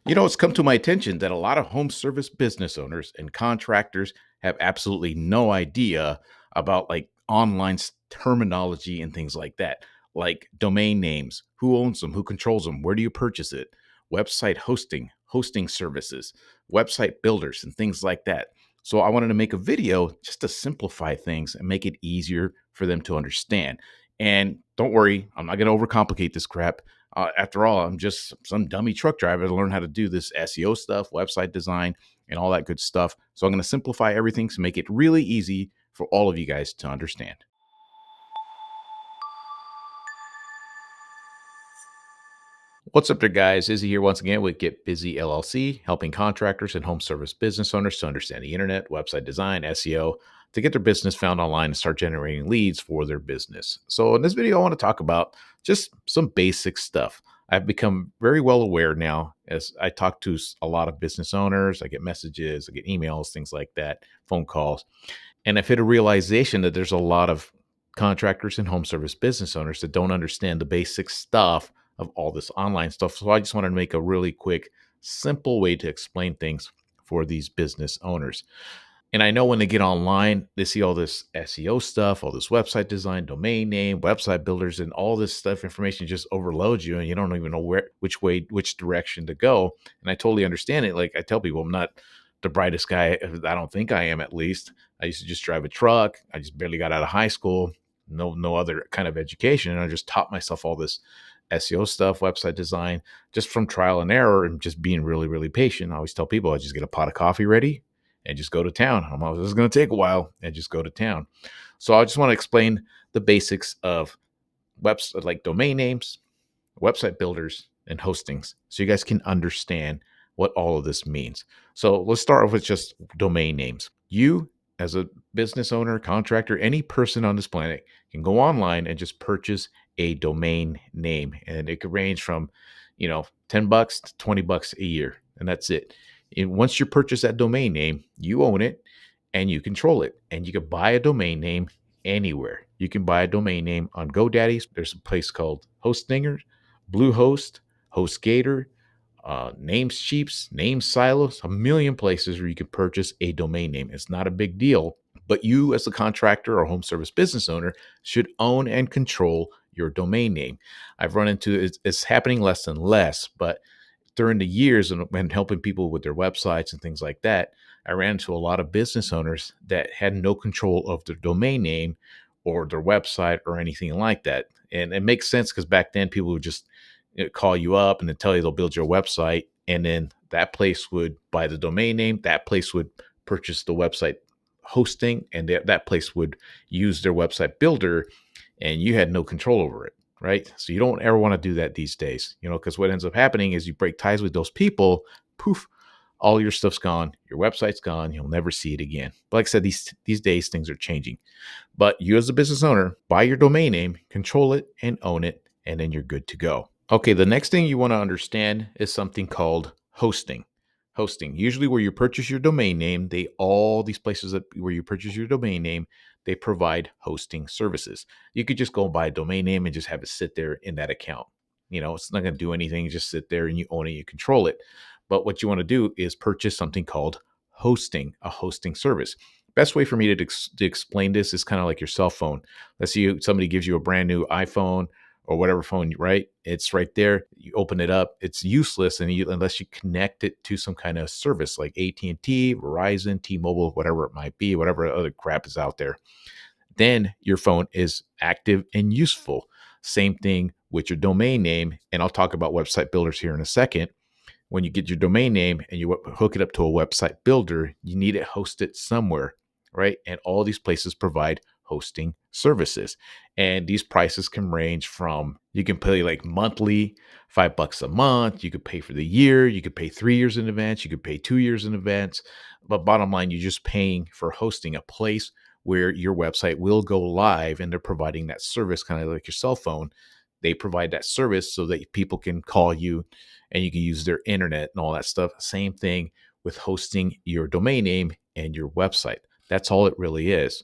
It's come to my attention that a lot of home service business owners and contractors have absolutely no idea about like terminology and things like that, like domain names, who owns them, who controls them, where do you purchase it, website hosting services, website builders, and things like that. So I wanted to make a video just to simplify things and make it easier for them to understand. And don't worry, I'm not going to overcomplicate this crap. After all, I'm just some dummy truck driver to learn how to do this SEO stuff, website design, and all that good stuff. So I'm going to simplify everything to make it really easy for all of you guys to understand. What's up there, guys? Izzy here once again with Get Busy LLC, helping contractors and home service business owners to understand the internet, website design, SEO, to get their business found online and start generating leads for their business. So, in this video, I want to talk about just some basic stuff. I've become very well aware now as I talk to a lot of business owners. I get messages, I get emails, things like that, phone calls. And I've hit a realization that there's a lot of contractors and home service business owners that don't understand the basic stuff of all this online stuff. So I just wanted to make a really quick, simple way to explain things for these business owners. And I know when they get online, they see all this SEO stuff, all this website design, domain name, website builders, and all this stuff. Information just overloads you, and you don't even know which direction to go. And I totally understand it. Like I tell people, I'm not the brightest guy. I don't think I am. At least I used to just drive a truck. I just barely got out of high school. No other kind of education, and I just taught myself all this SEO stuff, website design, just from trial and error, and just being really, really patient. I always tell people, I just get a pot of coffee ready and just go to town. I'm always, this is going to take a while, and just go to town. So I just want to explain the basics of website, like domain names, website builders, and hostings, so you guys can understand what all of this means. So let's start off with just domain names. You, as a business owner, contractor, any person on this planet can go online and just purchase a domain name, and it could range from, $10 to $20 a year, and that's it. And once you purchase that domain name, you own it and you control it, and you can buy a domain name anywhere. You can buy a domain name on GoDaddy. There's a place called Hostinger, Bluehost, HostGator, Namecheap, Name Silos, a million places where you can purchase a domain name. It's not a big deal, but you, as a contractor or home service business owner, should own and control your domain name. I've run into it's happening less and less, but during the years and helping people with their websites and things like that, I ran into a lot of business owners that had no control of their domain name or their website or anything like that. And it makes sense because back then people would just call you up and then tell you they'll build your website. And then that place would buy the domain name, that place would purchase the website hosting, and that place would use their website builder, and you had no control over it. Right. So you don't ever want to do that these days, because what ends up happening is you break ties with those people, poof, all your stuff's gone, your website's gone, you'll never see it again. But like I said, these days things are changing. But you as a business owner, buy your domain name, control it and own it, and then you're good to go. Okay, the next thing you want to understand is something called hosting. Hosting, usually where you purchase your domain name, all these places where you purchase your domain name, they provide hosting services. You could just go buy a domain name and just have it sit there in that account. It's not going to do anything, just sit there and you own it, you control it. But what you want to do is purchase something called hosting, a hosting service. Best way for me to explain this is kind of like your cell phone. Let's say somebody gives you a brand new iPhone or whatever phone, right? It's right there. You open it up. It's useless unless you connect it to some kind of service like AT&T, Verizon, T-Mobile, whatever it might be, whatever other crap is out there. Then your phone is active and useful. Same thing with your domain name. And I'll talk about website builders here in a second. When you get your domain name and you hook it up to a website builder, you need it hosted somewhere, right? And all these places provide hosting services. And these prices can range from, you can pay like monthly, $5 a month. You could pay for the year. You could pay 3 years in advance. You could pay 2 years in advance. But bottom line, you're just paying for hosting a place where your website will go live, and they're providing that service kind of like your cell phone. They provide that service so that people can call you and you can use their internet and all that stuff. Same thing with hosting your domain name and your website. That's all it really is.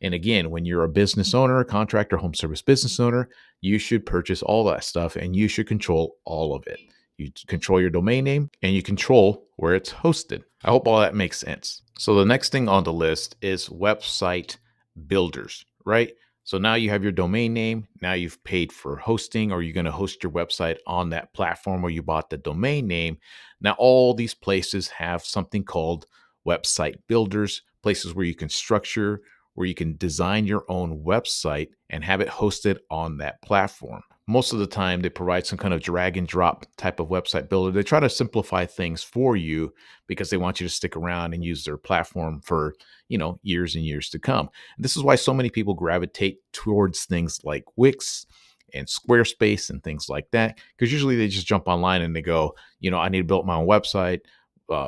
And again, when you're a business owner, a contractor, home service business owner, you should purchase all that stuff and you should control all of it. You control your domain name and you control where it's hosted. I hope all that makes sense. So the next thing on the list is website builders, right? So now you have your domain name. Now you've paid for hosting, or you're going to host your website on that platform where you bought the domain name. Now, all these places have something called website builders, places where you can structure, where you can design your own website and have it hosted on that platform. Most of the time, they provide some kind of drag and drop type of website builder. They try to simplify things for you because they want you to stick around and use their platform for, years and years to come. And this is why so many people gravitate towards things like Wix and Squarespace and things like that, because usually they just jump online and they go, I need to build my own website,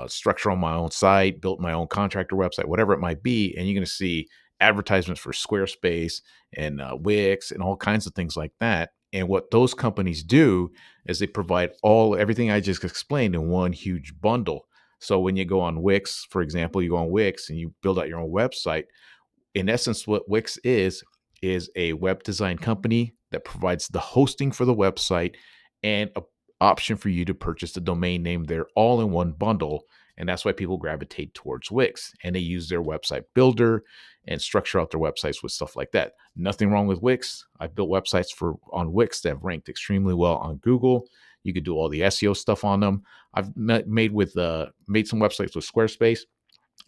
structure on my own site, build my own contractor website, whatever it might be. And you're going to see advertisements for Squarespace and Wix and all kinds of things like that. And what those companies do is they provide everything I just explained in one huge bundle. So when you go on Wix, for example, you go on Wix and you build out your own website. In essence, what Wix is a web design company that provides the hosting for the website and an option for you to purchase the domain name there all in one bundle. And that's why people gravitate towards Wix, and they use their website builder and structure out their websites with stuff like that. Nothing wrong with Wix. I've built websites on Wix that have ranked extremely well on Google. You could do all the SEO stuff on them. I've made some websites with Squarespace.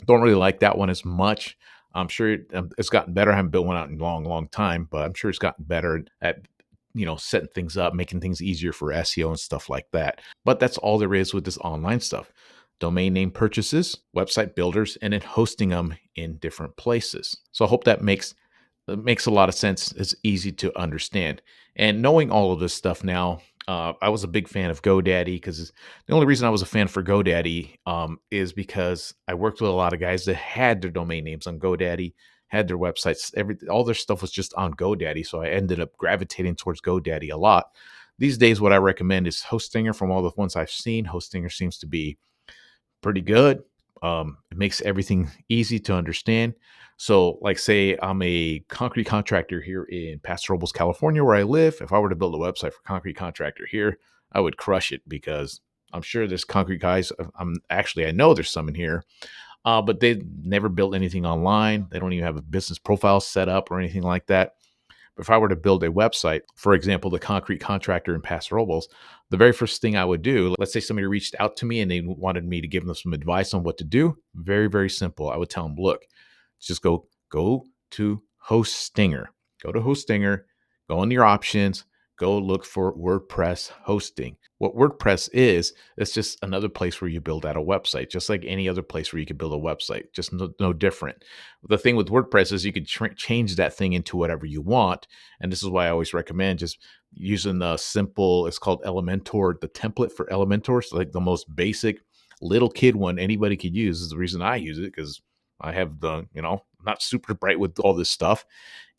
Don't really like that one as much. I'm sure it's gotten better. I haven't built one out in a long, long time, but I'm sure it's gotten better at setting things up, making things easier for SEO and stuff like that. But that's all there is with this online stuff: domain name purchases, website builders, and then hosting them in different places. So I hope that makes a lot of sense. It's easy to understand. And knowing all of this stuff now, I was a big fan of GoDaddy, because the only reason I was a fan for GoDaddy is because I worked with a lot of guys that had their domain names on GoDaddy, had their websites, all their stuff was just on GoDaddy. So I ended up gravitating towards GoDaddy a lot. These days, what I recommend is Hostinger. From all the ones I've seen, Hostinger seems to be pretty good. It makes everything easy to understand. So, like, say I'm a concrete contractor here in Paso Robles, California, where I live. If I were to build a website for concrete contractor here, I would crush it, because I'm sure there's concrete guys. I know there's some in here, but they've never built anything online. They don't even have a business profile set up or anything like that. But if I were to build a website, for example, the concrete contractor in Paso Robles, the very first thing I would do, let's say somebody reached out to me and they wanted me to give them some advice on what to do. Very, very simple. I would tell them, look, just go to Hostinger. Go to Hostinger, go into your options, go look for WordPress hosting. What WordPress is, it's just another place where you build out a website, just like any other place where you could build a website, just no different. The thing with WordPress is you could change that thing into whatever you want. And this is why I always recommend just using the simple, it's called Elementor, the template for Elementor. So like the most basic little kid one anybody could use. This is the reason I use it, because I have not super bright with all this stuff.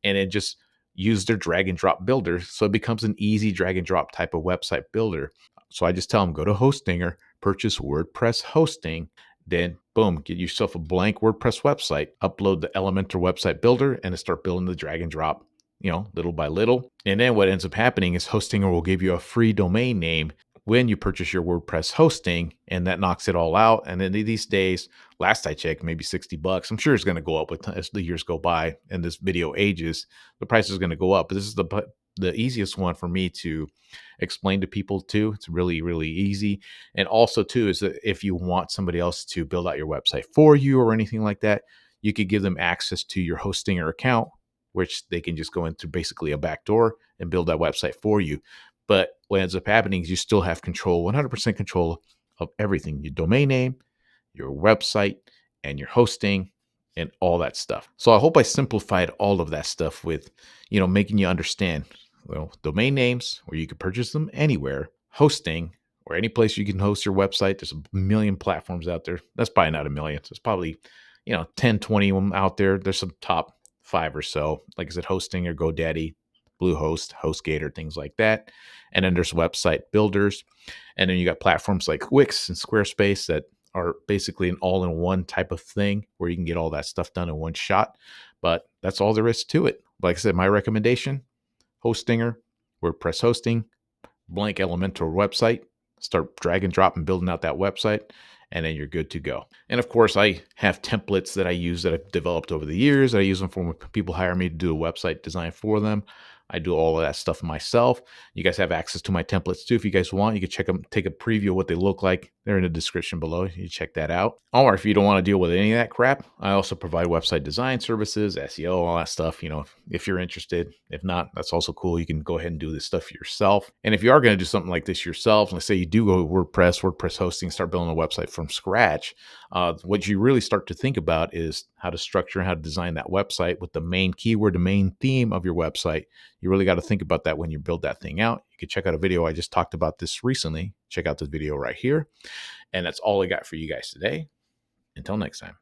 And it just use their drag and drop builder. So it becomes an easy drag and drop type of website builder. So I just tell them, go to Hostinger, purchase WordPress hosting, then boom, get yourself a blank WordPress website, upload the Elementor website builder, and start building the drag and drop, little by little. And then what ends up happening is Hostinger will give you a free domain name when you purchase your WordPress hosting, and that knocks it all out. And then these days, last I checked, maybe $60. I'm sure it's going to go up as the years go by and this video ages. The price is going to go up. But this is the easiest one for me to explain to people too. It's really, really easy. And also too, is that if you want somebody else to build out your website for you or anything like that, you could give them access to your Hostinger account, which they can just go into basically a back door and build that website for you. But what ends up happening is you still have control, 100% control of everything: your domain name, your website, and your hosting, and all that stuff. So I hope I simplified all of that stuff with, making you understand, domain names, where you can purchase them anywhere, hosting, or any place you can host your website. There's a million platforms out there. That's probably not a million. So it's probably, 10, 20 of them out there. There's some top 5 or so, like I said, Hosting or GoDaddy, Bluehost, HostGator, things like that. And then there's website builders. And then you got platforms like Wix and Squarespace that are basically an all-in-one type of thing where you can get all that stuff done in one shot. But that's all there is to it. Like I said, my recommendation: Hostinger, WordPress hosting, blank Elementor website, start drag and drop and building out that website, and then you're good to go. And of course, I have templates that I use that I've developed over the years. I use them for when people hire me to do a website design for them. I do all of that stuff myself. You guys have access to my templates too. If you guys want, you can check them, take a preview of what they look like. They're in the description below. You check that out. Or if you don't want to deal with any of that crap, I also provide website design services, SEO, all that stuff. If you're interested. If not, that's also cool. You can go ahead and do this stuff yourself. And if you are going to do something like this yourself, let's say you do go WordPress hosting, start building a website from scratch, what you really start to think about is how to structure and how to design that website with the main keyword, the main theme of your website. You really got to think about that when you build that thing out. You can check out a video. I just talked about this recently. Check out this video right here. And that's all I got for you guys today. Until next time.